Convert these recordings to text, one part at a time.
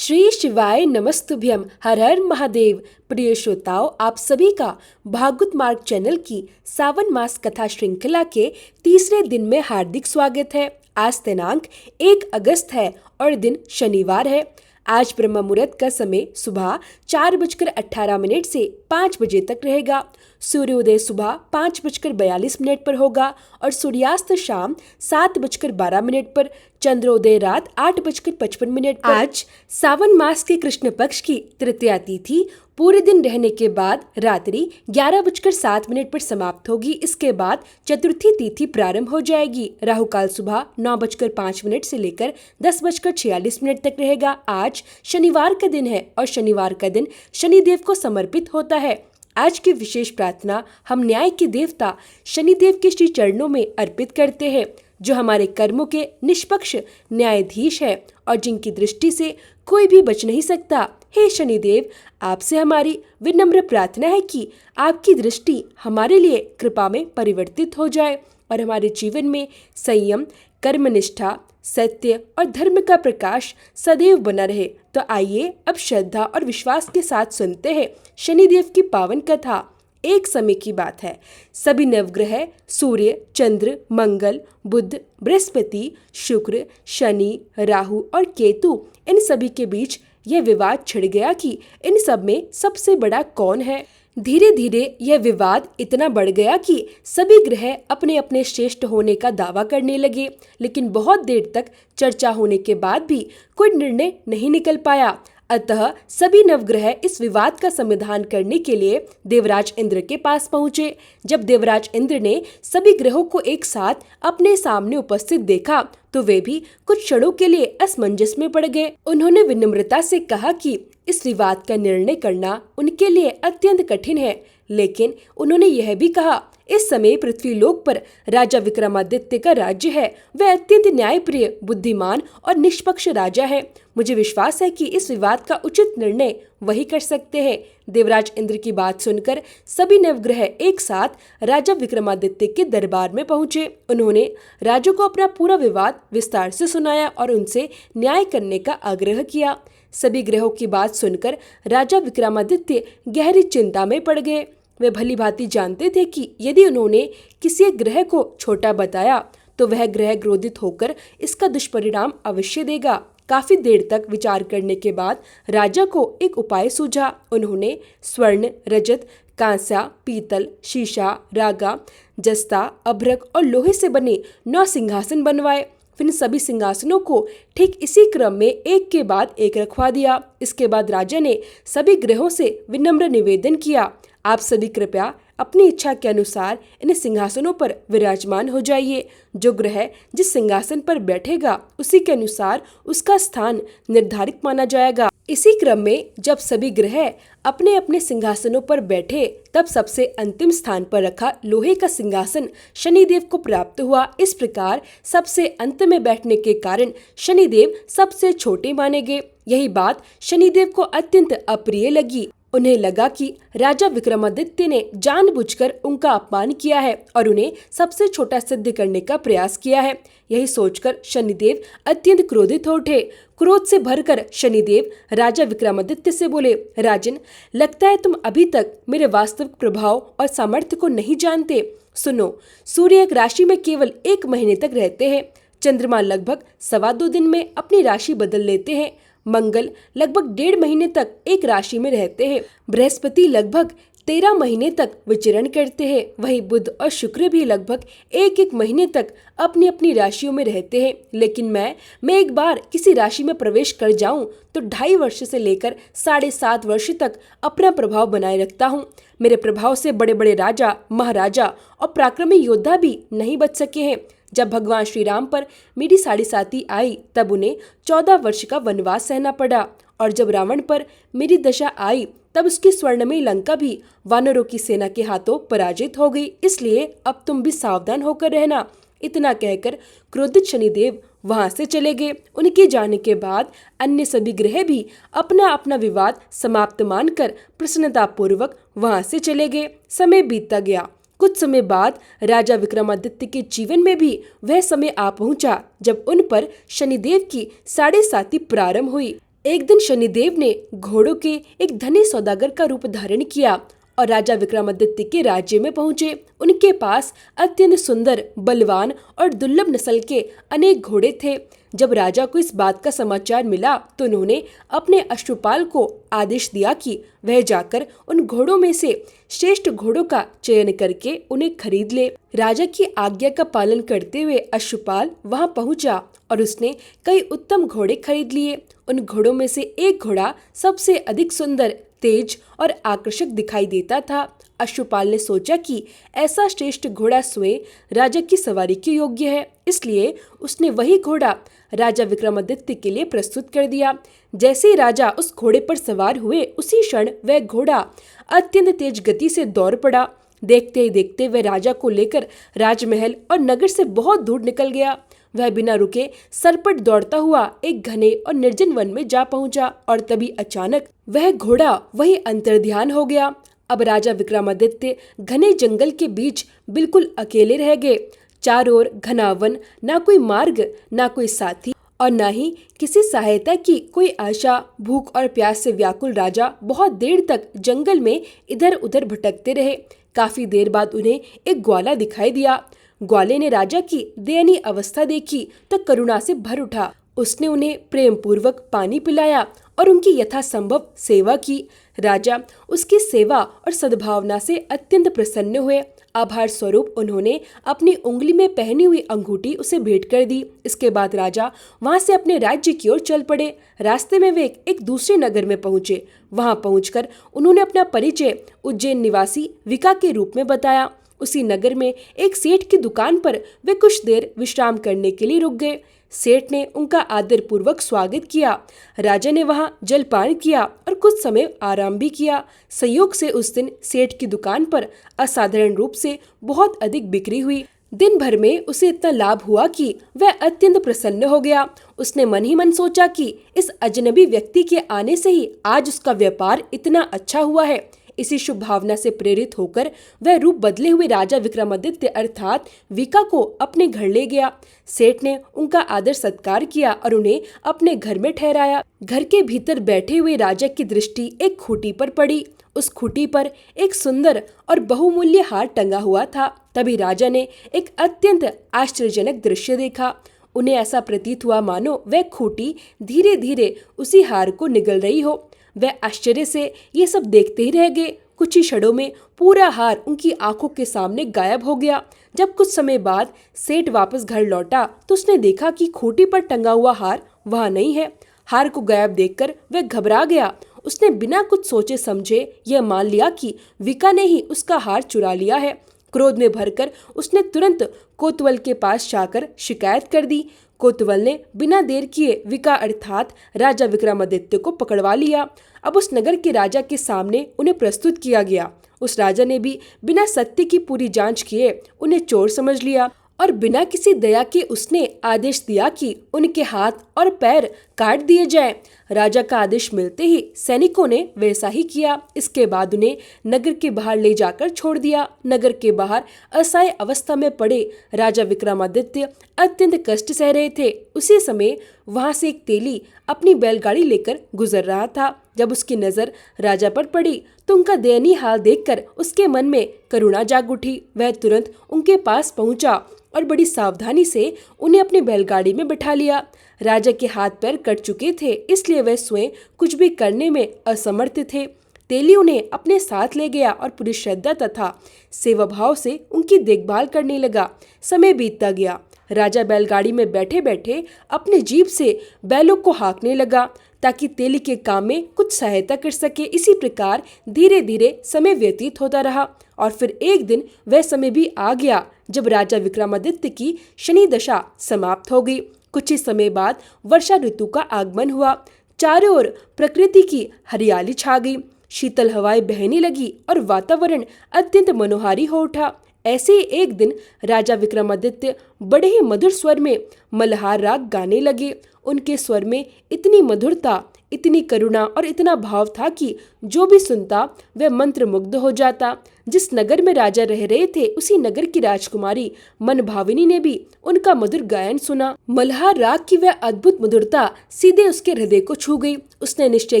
श्री शिवाय नमस्तुभ्यम। हर हर महादेव। प्रिय श्रोताओं, आप सभी का भागवत मार्ग चैनल की सावन मास कथा श्रृंखला के तीसरे दिन में हार्दिक स्वागत है। आज दिनांक 1 अगस्त है और दिन शनिवार है। आज ब्रह्म मुहूर्त का समय सुबह 4:18 से 5 बजे तक रहेगा। सूर्योदय सुबह 5:42 पर होगा और सूर्यास्त शाम 7:12 पर। चंद्रोदय रात 8:55 पर। आज सावन मास के कृष्ण पक्ष की तृतीया तिथि पूरे दिन रहने के बाद रात्रि 11:07 पर समाप्त होगी। इसके बाद चतुर्थी तिथि प्रारंभ हो जाएगी। राहु काल सुबह 9:05 से लेकर 10:46 तक रहेगा। आज शनिवार का दिन है और शनिवार का दिन शनिदेव को समर्पित होता है। आज की विशेष प्रार्थना हम न्याय के देवता शनिदेव के श्री चरणों में अर्पित करते हैं, जो हमारे कर्मों के निष्पक्ष न्यायाधीश है और जिनकी दृष्टि से कोई भी बच नहीं सकता। हे शनिदेव, आपसे हमारी विनम्र प्रार्थना है कि आपकी दृष्टि हमारे लिए कृपा में परिवर्तित हो जाए और हमारे जीवन में संयम, कर्मनिष्ठा, सत्य और धर्म का प्रकाश सदैव बना रहे। तो आइए अब श्रद्धा और विश्वास के साथ सुनते हैं शनिदेव की पावन कथा। एक समय की बात है, सभी नवग्रह सूर्य, चंद्र, मंगल, बुध, बृहस्पति, शुक्र, शनि, राहु और केतु, इन सभी के बीच यह विवाद छिड़ गया कि इन सब में सबसे बड़ा कौन है। धीरे धीरे यह विवाद इतना बढ़ गया कि सभी ग्रह अपने अपने श्रेष्ठ होने का दावा करने लगे, लेकिन बहुत देर तक चर्चा होने के बाद भी कोई निर्णय नहीं निकल पाया। अतः सभी नवग्रह इस विवाद का समाधान करने के लिए देवराज इंद्र के पास पहुंचे। जब देवराज इंद्र ने सभी ग्रहों को एक साथ अपने सामने उपस्थित देखा तो वे भी कुछ क्षणों के लिए असमंजस में पड़ गए। उन्होंने विनम्रता से कहा कि इस विवाद का निर्णय करना उनके लिए अत्यंत कठिन है, लेकिन उन्होंने यह भी कहा, इस समय पृथ्वी लोक पर राजा विक्रमादित्य का राज्य है। वह अत्यंत न्यायप्रिय, बुद्धिमान और निष्पक्ष राजा है। मुझे विश्वास है कि इस विवाद का उचित निर्णय वही कर सकते हैं। देवराज इंद्र की बात सुनकर सभी नवग्रह एक साथ राजा विक्रमादित्य के दरबार में पहुंचे। उन्होंने राजा को अपना पूरा विवाद विस्तार से सुनाया और उनसे न्याय करने का आग्रह किया। सभी ग्रहों की बात सुनकर राजा विक्रमादित्य गहरी चिंता में पड़ गए। वे भली भांति जानते थे कि यदि उन्होंने किसी एक ग्रह को छोटा बताया तो वह ग्रह क्रोधित होकर इसका दुष्परिणाम अवश्य देगा। काफी देर तक विचार करने के बाद राजा को एक उपाय सूझा। उन्होंने स्वर्ण, रजत, कांसा, पीतल, शीशा, रागा, जस्ता, अभ्रक और लोहे से बने 9 सिंहासन बनवाए। फिर सभी सिंहासनों को ठीक इसी क्रम में एक के बाद एक रखवा दिया। इसके बाद राजा ने सभी ग्रहों से विनम्र निवेदन किया, आप सभी कृपया अपनी इच्छा के अनुसार इन सिंहासनों पर विराजमान हो जाइए। जो ग्रह जिस सिंहासन पर बैठेगा उसी के अनुसार उसका स्थान निर्धारित माना जाएगा। इसी क्रम में जब सभी ग्रह अपने अपने सिंहासनों पर बैठे तब सबसे अंतिम स्थान पर रखा लोहे का सिंहासन शनिदेव को प्राप्त हुआ। इस प्रकार सबसे अंत में बैठने के कारण शनिदेव सबसे छोटे माने गए। यही बात शनिदेव को अत्यंत अप्रिय लगी। उन्हें लगा कि राजा विक्रमादित्य ने जानबूझकर उनका अपमान किया है और उन्हें सबसे छोटा सिद्ध करने का प्रयास किया है। यही सोचकर शनिदेव अत्यंत क्रोधित हो उठे। क्रोध से भरकर शनिदेव राजा विक्रमादित्य से बोले, राजन, लगता है तुम अभी तक मेरे वास्तविक प्रभाव और सामर्थ्य को नहीं जानते। सुनो, सूर्य एक राशि में केवल 1 महीने तक रहते हैं। चंद्रमा लगभग 2.25 दिन में अपनी राशि बदल लेते हैं। मंगल लगभग 1.5 महीने तक एक राशि में रहते हैं। बृहस्पति लगभग 13 महीने तक विचरण करते हैं। वही बुध और शुक्र भी लगभग 1-1 महीने तक अपनी अपनी राशियों में रहते हैं। लेकिन मैं एक बार किसी राशि में प्रवेश कर जाऊं तो 2.5 वर्ष से लेकर 7.5 वर्ष तक अपना प्रभाव बनाए रखता हूं। मेरे प्रभाव से बड़े बड़े राजा, महाराजा और पराक्रमी योद्धा भी नहीं बच सके हैं। जब भगवान श्री राम पर मेरी साढ़ेसाती आई तब उन्हें 14 वर्ष का वनवास सहना पड़ा, और जब रावण पर मेरी दशा आई तब उसकी स्वर्णमयी लंका भी वानरों की सेना के हाथों पराजित हो गई। इसलिए अब तुम भी सावधान होकर रहना। इतना कहकर क्रोधित शनिदेव वहां से चले गए। उनके जाने के बाद अन्य सभी ग्रह भी अपना अपना विवाद समाप्त मानकर प्रसन्नता पूर्वक वहां से चले गए। समय बीतता गया। कुछ समय बाद राजा विक्रमादित्य के जीवन में भी वह समय आ पहुंचा जब उन पर शनिदेव की साढ़ेसाती प्रारंभ हुई। एक दिन शनिदेव ने घोड़ों के एक धनी सौदागर का रूप धारण किया और राजा विक्रमादित्य के राज्य में पहुंचे। उनके पास अत्यंत सुंदर, बलवान और दुर्लभ नस्ल के अनेक घोड़े थे। जब राजा को इस बात का समाचार मिला तो उन्होंने अपने अश्वपाल को आदेश दिया कि वह जाकर उन घोड़ों में से श्रेष्ठ घोड़ों का चयन करके उन्हें खरीद ले। राजा की आज्ञा का पालन करते हुए अश्वपाल वहां पहुंचा और उसने कई उत्तम घोड़े खरीद लिए। उन घोड़ों में से एक घोड़ा सबसे अधिक सुंदर, तेज और आकर्षक दिखाई देता था। अश्वपाल ने सोचा कि ऐसा श्रेष्ठ घोड़ा स्वयं राजा की सवारी के योग्य है, इसलिए उसने वही घोड़ा राजा विक्रमादित्य के लिए प्रस्तुत कर दिया। जैसे ही राजा उस घोड़े पर सवार हुए, उसी क्षण वह घोड़ा अत्यंत तेज गति से दौड़ पड़ा। देखते ही देखते वह राजा को लेकर राजमहल और नगर से बहुत दूर निकल गया। वह बिना रुके सरपट दौड़ता हुआ एक घने और निर्जन वन में जा पहुंचा और तभी अचानक वह घोड़ा वही अंतर्ध्यान हो गया। अब राजा विक्रमादित्य घने जंगल के बीच बिल्कुल अकेले रह गए। चारों ओर घना वन, ना कोई मार्ग, ना कोई साथी और ना ही किसी सहायता की कोई आशा। भूख और प्यास से व्याकुल राजा बहुत देर तक जंगल में इधर उधर भटकते रहे। काफी देर बाद उन्हें एक ग्वाला दिखाई दिया। ग्वाले ने राजा की दयनीय अवस्था देखी तो करुणा से भर उठा। उसने उन्हें प्रेम पूर्वक पानी पिलाया और उनकी यथासंभव सेवा की। राजा उसकी सेवा और सद्भावना से अत्यंत प्रसन्न हुए। आभार स्वरूप उन्होंने अपनी उंगली में पहनी हुई अंगूठी उसे भेंट कर दी। इसके बाद राजा वहां से अपने राज्य की ओर चल पड़े। रास्ते में वे एक दूसरे नगर में पहुंचे। वहां पहुंचकर उन्होंने अपना परिचय उज्जैन निवासी विका के रूप में बताया। उसी नगर में एक सेठ की दुकान पर वे कुछ देर विश्राम करने के लिए रुक गए। सेठ ने उनका आदर पूर्वक स्वागत किया। राजा ने वहां जलपान किया और कुछ समय आराम भी किया। संयोग से उस दिन सेठ की दुकान पर असाधारण रूप से बहुत अधिक बिक्री हुई। दिन भर में उसे इतना लाभ हुआ कि वह अत्यंत प्रसन्न हो गया। उसने मन ही मन सोचा कि इस अजनबी व्यक्ति के आने से ही आज उसका व्यापार इतना अच्छा हुआ है। इसी शुभ भावना से प्रेरित होकर वह रूप बदले हुए राजा विक्रमादित्य अर्थात विका को अपने घर ले गया। सेठ ने उनका आदर सत्कार किया और उन्हें अपने घर में ठहराया। घर के भीतर बैठे हुए राजा की दृष्टि एक खूंटी पर पड़ी। उस खूंटी पर एक सुंदर और बहुमूल्य हार टंगा हुआ था। तभी राजा ने एक अत्यंत आश्चर्यजनक दृश्य देखा। उन्हें ऐसा प्रतीत हुआ मानो वह खूंटी धीरे धीरे उसी हार को निगल रही हो। वह आश्चर्य से ये सब देखते ही रह गए। कुछ ही क्षणों में पूरा हार उनकी आंखों के सामने गायब हो गया। जब कुछ समय बाद सेठ वापस घर लौटा तो उसने देखा कि खूंटी पर टंगा हुआ हार वहां नहीं है। हार को गायब देखकर वह घबरा गया। उसने बिना कुछ सोचे समझे यह मान लिया कि विका ने ही उसका हार चुरा लिया है। क्रोध में भरकर उसने तुरंत कोतवाल के पास जाकर शिकायत कर दी। कोतवाल ने बिना देर किए विका अर्थात राजा विक्रमादित्य को पकड़वा लिया। अब उस नगर के राजा के सामने उन्हें प्रस्तुत किया गया। उस राजा ने भी बिना सत्य की पूरी जांच किए उन्हें चोर समझ लिया और बिना किसी दया के उसने आदेश दिया कि उनके हाथ और पैर काट दिए जाएं। राजा का आदेश मिलते ही सैनिकों ने वैसा ही किया। इसके बाद उन्हें नगर के बाहर ले जाकर छोड़ दिया। नगर के बाहर असहाय अवस्था में पड़े राजा विक्रमादित्य अत्यंत कष्ट सह रहे थे। उसी समय वहां से एक तेली अपनी बैलगाड़ी लेकर गुजर रहा था। जब उसकी नजर राजा पर पड़ी तो उनका दयनीय हाल देखकर उसके मन में करुणा जाग उठी। वह तुरंत उनके पास पहुंचा और बड़ी सावधानी से उन्हें अपनी बैलगाड़ी में बिठा लिया। राजा के हाथ पैर कट चुके थे, इसलिए वह स्वयं कुछ भी करने में असमर्थ थे। तेली उन्हें अपने साथ ले गया और पूरी श्रद्धा तथा सेवा भाव से उनकी देखभाल करने लगा। समय बीतता गया। राजा बैलगाड़ी में बैठे बैठे अपने जीभ से बैलों को हाँकने लगा ताकि तेली के काम में कुछ सहायता कर सके। इसी प्रकार धीरे धीरे समय व्यतीत होता रहा और फिर एक दिन वह समय भी आ गया जब राजा विक्रमादित्य की शनि दशा समाप्त हो गई। कुछ ही समय बाद वर्षा ऋतु का आगमन हुआ। चारों ओर प्रकृति की हरियाली छा गई। शीतल हवाएं बहने लगी और वातावरण अत्यंत मनोहारी हो उठा। ऐसे ही एक दिन राजा विक्रमादित्य बड़े ही मधुर स्वर में मल्हार राग गाने लगे। उनके स्वर में इतनी मधुरता, इतनी करुणा और इतना भाव था कि जो भी सुनता वह मंत्रमुग्ध हो जाता। जिस नगर में राजा रह रहे थे उसी नगर की राजकुमारी मनभाविनी ने भी उनका मधुर गायन सुना। मल्हार राग की वह अद्भुत मधुरता सीधे उसके हृदय को छू गई। उसने निश्चय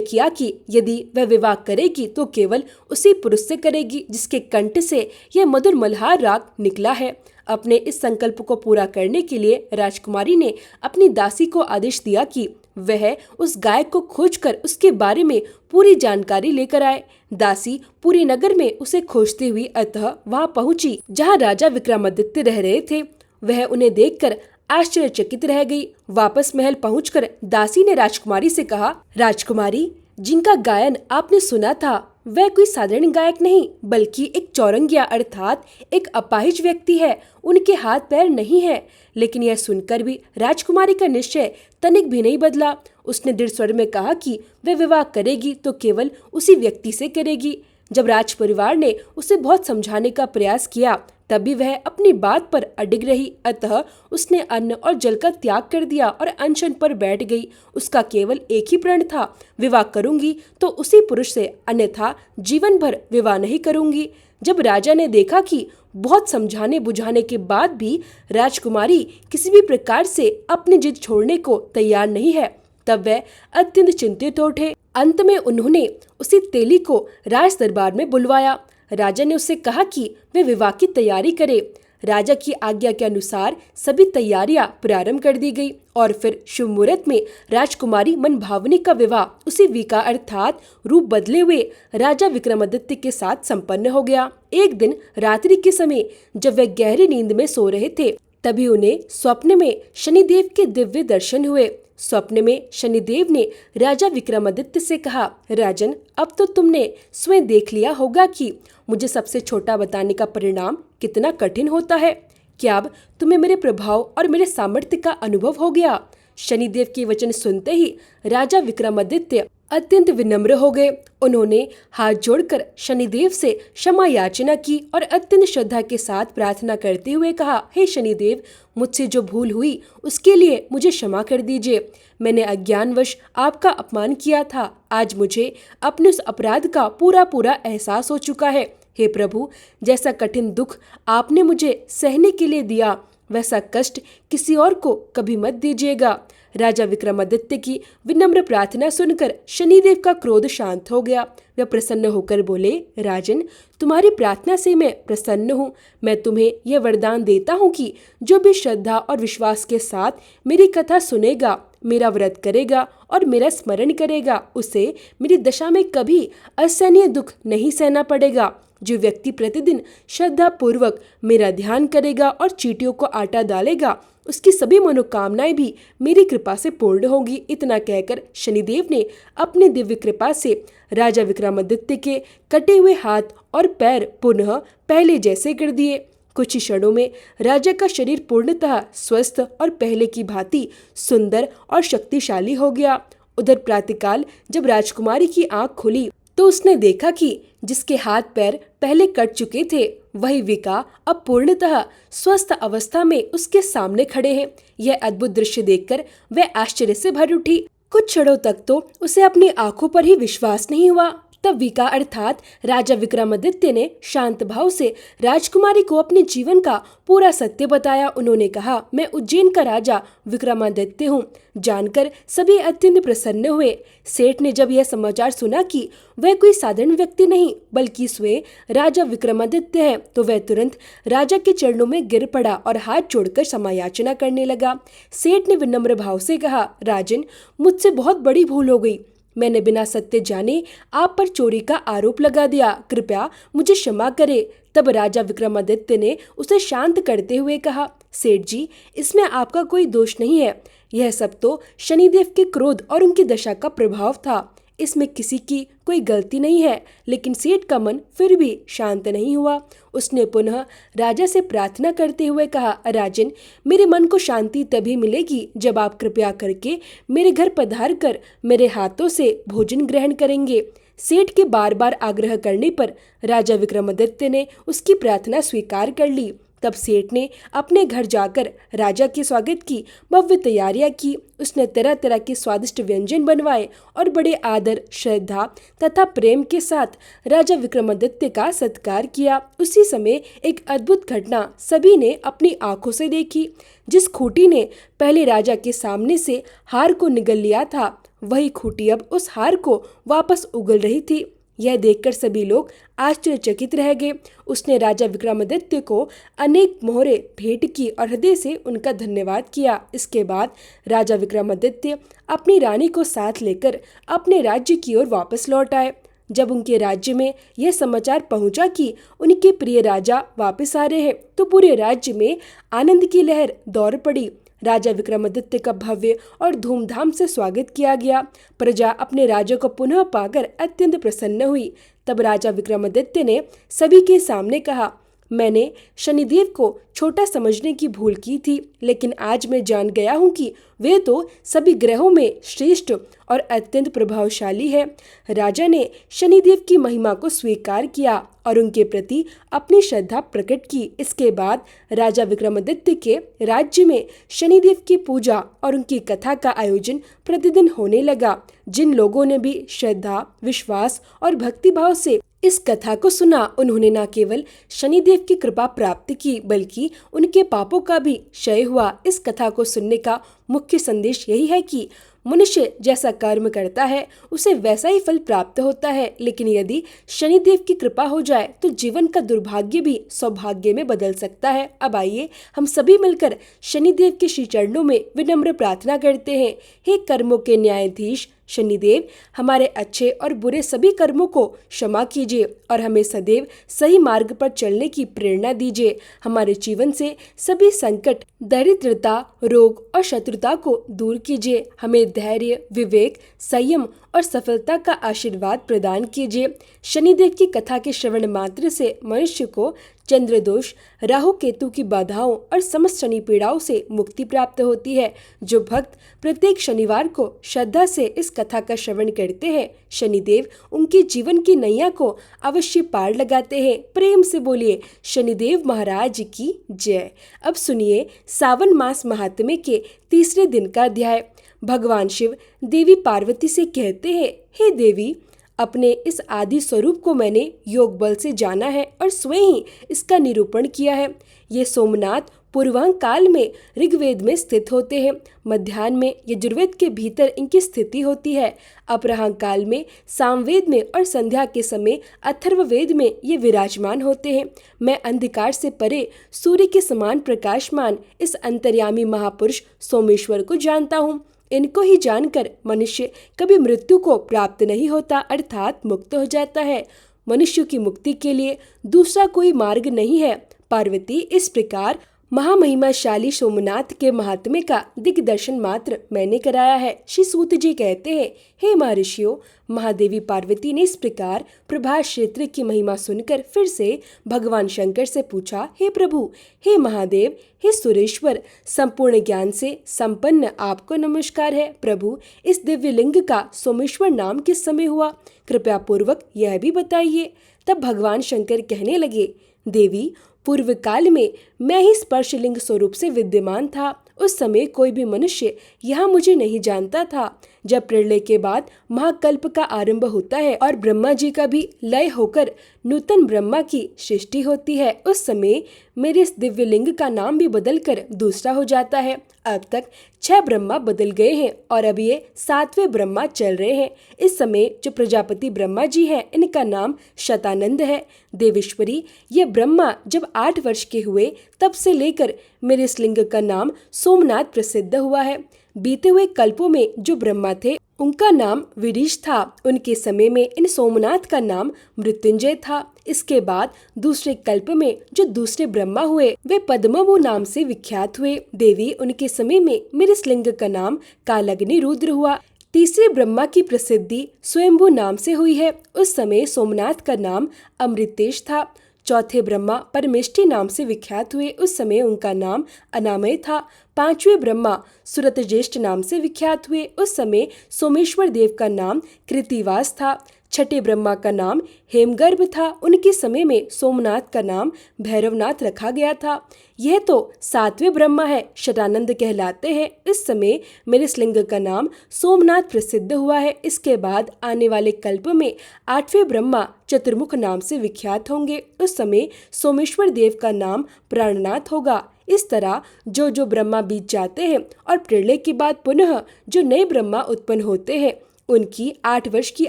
किया कि यदि वह विवाह करेगी तो केवल उसी पुरुष से करेगी जिसके कंठ से यह मधुर मल्हार राग निकला है। अपने इस संकल्प को पूरा करने के लिए राजकुमारी ने अपनी दासी को आदेश दिया कि वह उस गायक को खोजकर उसके बारे में पूरी जानकारी लेकर आए। दासी पूरे नगर में उसे खोजती हुई अतः वहां पहुंची जहां राजा विक्रमादित्य रह रहे थे। वह उन्हें देखकर आश्चर्यचकित रह गई। वापस महल पहुंचकर दासी ने राजकुमारी से कहा, राजकुमारी, जिनका गायन आपने सुना था वह कोई साधारण गायक नहीं बल्कि एक चौरंगिया अर्थात एक अपाहिज व्यक्ति है। उनके हाथ पैर नहीं है। लेकिन यह सुनकर भी राजकुमारी का निश्चय तनिक भी नहीं बदला। उसने दृढ़ स्वर में कहा कि वह विवाह करेगी तो केवल उसी व्यक्ति से करेगी। जब राज परिवार ने उसे बहुत समझाने का प्रयास किया तब भी वह अपनी बात पर अडिग रही। अतः उसने अन्न और जल का त्याग कर दिया और अनशन पर बैठ गई। उसका केवल एक ही प्रण था, विवाह करूंगी तो उसी पुरुष से, अन्यथा जीवन भर विवाह नहीं करूंगी। जब राजा ने देखा कि बहुत समझाने बुझाने के बाद भी राजकुमारी किसी भी प्रकार से अपनी जिद छोड़ने को तैयार नहीं है तब वह अत्यंत चिंतित हो उठे। अंत में उन्होंने उसी तेली को राज दरबार में बुलवाया। राजा ने उससे कहा कि वे विवाह की तैयारी करे। राजा की आज्ञा के अनुसार सभी तैयारियां प्रारंभ कर दी गई और फिर शुभ मुहूर्त में राजकुमारी मनभावनी का विवाह उसी विका अर्थात रूप बदले हुए राजा विक्रमादित्य के साथ संपन्न हो गया। एक दिन रात्रि के समय जब वे गहरी नींद में सो रहे थे तभी उन्हें स्वप्न में शनिदेव के दिव्य दर्शन हुए। स्वप्न में शनिदेव ने राजा विक्रमादित्य से कहा, राजन, अब तो तुमने स्वयं देख लिया होगा कि मुझे सबसे छोटा बताने का परिणाम कितना कठिन होता है। क्या अब तुम्हें मेरे प्रभाव और मेरे सामर्थ्य का अनुभव हो गया? शनिदेव के वचन सुनते ही राजा विक्रमादित्य अत्यंत विनम्र हो गए। उन्होंने हाथ जोड़कर शनिदेव से क्षमा याचना की और अत्यंत श्रद्धा के साथ प्रार्थना करते हुए कहा, हे शनिदेव, मुझसे जो भूल हुई उसके लिए मुझे क्षमा कर दीजिए। मैंने अज्ञानवश आपका अपमान किया था। आज मुझे अपने उस अपराध का पूरा पूरा एहसास हो चुका है। हे प्रभु, जैसा कठिन दुख आपने मुझे सहने के लिए दिया वैसा कष्ट किसी और को कभी मत दीजिएगा। राजा विक्रमादित्य की विनम्र प्रार्थना सुनकर शनिदेव का क्रोध शांत हो गया। वह प्रसन्न होकर बोले, राजन, तुम्हारी प्रार्थना से मैं प्रसन्न हूँ। मैं तुम्हें यह वरदान देता हूँ कि जो भी श्रद्धा और विश्वास के साथ मेरी कथा सुनेगा, मेरा व्रत करेगा और मेरा स्मरण करेगा, उसे मेरी दशा में कभी असहनीय दुख नहीं सहना पड़ेगा। जो व्यक्ति प्रतिदिन श्रद्धा पूर्वक मेरा ध्यान करेगा और चींटियों को आटा डालेगा, उसकी सभी मनोकामनाएं भी मेरी कृपा से पूर्ण होगी। इतना कहकर शनिदेव ने अपनी दिव्य कृपा से राजा विक्रमादित्य के कटे हुए हाथ और पैर पुनः पहले जैसे कर दिए। कुछ ही क्षणों में राजा का शरीर पूर्णतः स्वस्थ और पहले की भांति सुंदर और शक्तिशाली हो गया। उधर प्रातःकाल जब राजकुमारी की आंख खुली तो उसने देखा कि जिसके हाथ पैर पहले कट चुके थे वही विका अब पूर्णतः स्वस्थ अवस्था में उसके सामने खड़े हैं। यह अद्भुत दृश्य देखकर वह आश्चर्य से भर उठी। कुछ क्षणों तक तो उसे अपनी आंखों पर ही विश्वास नहीं हुआ। तब विका अर्थात राजा विक्रमादित्य ने शांत भाव से राजकुमारी को अपने जीवन का पूरा सत्य बताया। उन्होंने कहा, मैं उज्जैन का राजा विक्रमादित्य हूँ। जानकर सभी अत्यंत प्रसन्न हुए। सेठ ने जब यह समाचार सुना कि वह कोई साधारण व्यक्ति नहीं बल्कि स्वयं राजा विक्रमादित्य है तो वह तुरंत राजा के चरणों में गिर पड़ा और हाथ जोड़कर क्षमा याचना करने लगा। सेठ ने विनम्र भाव से कहा, राजन, मुझसे बहुत बड़ी भूल हो गई। मैंने बिना सत्य जाने आप पर चोरी का आरोप लगा दिया। कृपया मुझे क्षमा करे। तब राजा विक्रमादित्य ने उसे शांत करते हुए कहा, सेठ जी, इसमें आपका कोई दोष नहीं है। यह सब तो शनिदेव के क्रोध और उनकी दशा का प्रभाव था। इसमें किसी की कोई गलती नहीं है। लेकिन सेठ का मन फिर भी शांत नहीं हुआ। उसने पुनः राजा से प्रार्थना करते हुए कहा, राजन, मेरे मन को शांति तभी मिलेगी जब आप कृपया करके मेरे घर पधार कर मेरे हाथों से भोजन ग्रहण करेंगे। सेठ के बार बार आग्रह करने पर राजा विक्रमादित्य ने उसकी प्रार्थना स्वीकार कर ली। तब सेठ ने अपने घर जाकर राजा के स्वागत की भव्य तैयारियां की। उसने तरह तरह के स्वादिष्ट व्यंजन बनवाए और बड़े आदर, श्रद्धा तथा प्रेम के साथ राजा विक्रमादित्य का सत्कार किया। उसी समय एक अद्भुत घटना सभी ने अपनी आंखों से देखी। जिस खूंटी ने पहले राजा के सामने से हार को निगल लिया था, वही खूंटी अब उस हार को वापस उगल रही थी। यह देखकर सभी लोग आश्चर्यचकित रह गए। उसने राजा विक्रमादित्य को अनेक मोहरे भेंट की और हृदय से उनका धन्यवाद किया। इसके बाद राजा विक्रमादित्य अपनी रानी को साथ लेकर अपने राज्य की ओर वापस लौट आए। जब उनके राज्य में यह समाचार पहुंचा कि उनके प्रिय राजा वापस आ रहे हैं, तो पूरे राज्य में आनंद की लहर दौड़ पड़ी। राजा विक्रमादित्य का भव्य और धूमधाम से स्वागत किया गया। प्रजा अपने राजा को पुनः पाकर अत्यंत प्रसन्न हुई। तब राजा विक्रमादित्य ने सभी के सामने कहा, मैंने शनिदेव को छोटा समझने की भूल की थी, लेकिन आज मैं जान गया हूँ कि वे तो सभी ग्रहों में श्रेष्ठ और अत्यंत प्रभावशाली है। राजा ने शनिदेव की महिमा को स्वीकार किया और उनके प्रति अपनी श्रद्धा प्रकट की। इसके बाद राजा विक्रमादित्य के राज्य में शनिदेव की पूजा और उनकी कथा का आयोजन प्रतिदिन होने लगा। जिन लोगों ने भी श्रद्धा, विश्वास और भक्तिभाव से इस कथा को सुना, उन्होंने न केवल शनिदेव की कृपा प्राप्त की, बल्कि उनके पापों का भी क्षय हुआ। इस कथा को सुनने का मुख्य संदेश यही है कि मनुष्य जैसा कर्म करता है उसे वैसा ही फल प्राप्त होता है, लेकिन यदि शनिदेव की कृपा हो जाए तो जीवन का दुर्भाग्य भी सौभाग्य में बदल सकता है। अब आइए हम सभी मिलकर शनिदेव के श्री चरणों में विनम्र प्रार्थना करते हैं। हे कर्मों के न्यायाधीश शनिदेव, हमारे अच्छे और बुरे सभी कर्मों को क्षमा कीजिए और हमें सदैव सही मार्ग पर चलने की प्रेरणा दीजिए। हमारे जीवन से सभी संकट, दरिद्रता, रोग और शत्रुता को दूर कीजिए। हमें धैर्य, विवेक, संयम और सफलता का आशीर्वाद प्रदान कीजिए। शनिदेव की कथा के श्रवण मात्र से मनुष्य को चंद्र दोष, राहु केतु की बाधाओं और समस्त शनि पीड़ाओं से मुक्ति प्राप्त होती है। जो भक्त प्रत्येक शनिवार को श्रद्धा से इस कथा का श्रवण करते हैं, शनिदेव उनके जीवन की नैया को अवश्य पार लगाते हैं। प्रेम से बोलिए शनिदेव महाराज की जय। अब सुनिए सावन मास महात्म्य के तीसरे दिन का अध्याय। भगवान शिव देवी पार्वती से कहते हैं, हे देवी, अपने इस आदि स्वरूप को मैंने योग बल से जाना है और स्वयं ही इसका निरूपण किया है। ये सोमनाथ पूर्वांग काल में ऋग्वेद में स्थित होते हैं, मध्याह्न में यजुर्वेद के भीतर इनकी स्थिति होती है, अपराह्न काल में सामवेद में और संध्या के समय अथर्ववेद में ये विराजमान होते हैं। मैं अंधकार से परे सूर्य के समान प्रकाशमान इस अंतर्यामी महापुरुष सोमेश्वर को जानता हूँ। इनको ही जानकर मनुष्य कभी मृत्यु को प्राप्त नहीं होता, अर्थात मुक्त हो जाता है। मनुष्य की मुक्ति के लिए दूसरा कोई मार्ग नहीं है। पार्वती इस प्रकार महामहिमाशाली सोमनाथ के महात्म्य का दिग्दर्शन मात्र मैंने कराया है। श्री सूत जी कहते हैं, हे महर्षियों, महादेवी पार्वती ने इस प्रकार प्रभास क्षेत्र की महिमा सुनकर फिर से भगवान शंकर से पूछा, हे प्रभु, हे महादेव, हे सुरेश्वर, संपूर्ण ज्ञान से संपन्न आपको नमस्कार है। प्रभु, इस दिव्य लिंग का सोमेश्वर नाम किस समय हुआ? कृपया पूर्वक यह भी बताइए। तब भगवान शंकर कहने लगे, देवी, पूर्व काल में मैं ही स्पर्शलिंग स्वरूप से विद्यमान था। उस समय कोई भी मनुष्य यहाँ मुझे नहीं जानता था। जब प्रलय के बाद महाकल्प का आरंभ होता है और ब्रह्मा जी का भी लय होकर नूतन ब्रह्मा की सृष्टि होती है, उस समय मेरे इस दिव्य लिंग का नाम भी बदलकर दूसरा हो जाता है। अब तक 6 ब्रह्मा बदल गए हैं और अब ये 7वें ब्रह्मा चल रहे हैं। इस समय जो प्रजापति ब्रह्मा जी हैं, इनका नाम शतानंद है। देवेश्वरी, ये ब्रह्मा जब 8 वर्ष के हुए तब से लेकर मेरे इस लिंग का नाम सोमनाथ प्रसिद्ध हुआ है। बीते हुए कल्पों में जो ब्रह्मा थे उनका नाम विरीश था। उनके समय में इन सोमनाथ का नाम मृत्युंजय था। इसके बाद दूसरे कल्प में जो दूसरे ब्रह्मा हुए वे पद्मभू नाम से विख्यात हुए। देवी, उनके समय में मेरे इस लिंग का नाम कालाग्नि रुद्र हुआ। तीसरे ब्रह्मा की प्रसिद्धि स्वयंभू नाम से हुई है। उस समय सोमनाथ का नाम अमृतेश था। चौथे ब्रह्मा परमेष्ठी नाम से विख्यात हुए। उस समय उनका नाम अनामय था। 5वें ब्रह्मा सुरतज्येष्ठ नाम से विख्यात हुए। उस समय सोमेश्वर देव का नाम कृतिवास था। छठे ब्रह्मा का नाम हेमगर्भ था। उनके समय में सोमनाथ का नाम भैरवनाथ रखा गया था। यह तो सातवें ब्रह्मा है, शतानंद कहलाते हैं। इस समय मेरे लिंग का नाम सोमनाथ प्रसिद्ध हुआ है। इसके बाद आने वाले कल्प में आठवें ब्रह्मा चतुर्मुख नाम से विख्यात होंगे। उस समय सोमेश्वर देव का नाम प्राणनाथ होगा। इस तरह जो ब्रह्मा बीत जाते हैं और प्रलय के बाद पुनः जो नए ब्रह्मा उत्पन्न होते हैं, उनकी 8 वर्ष की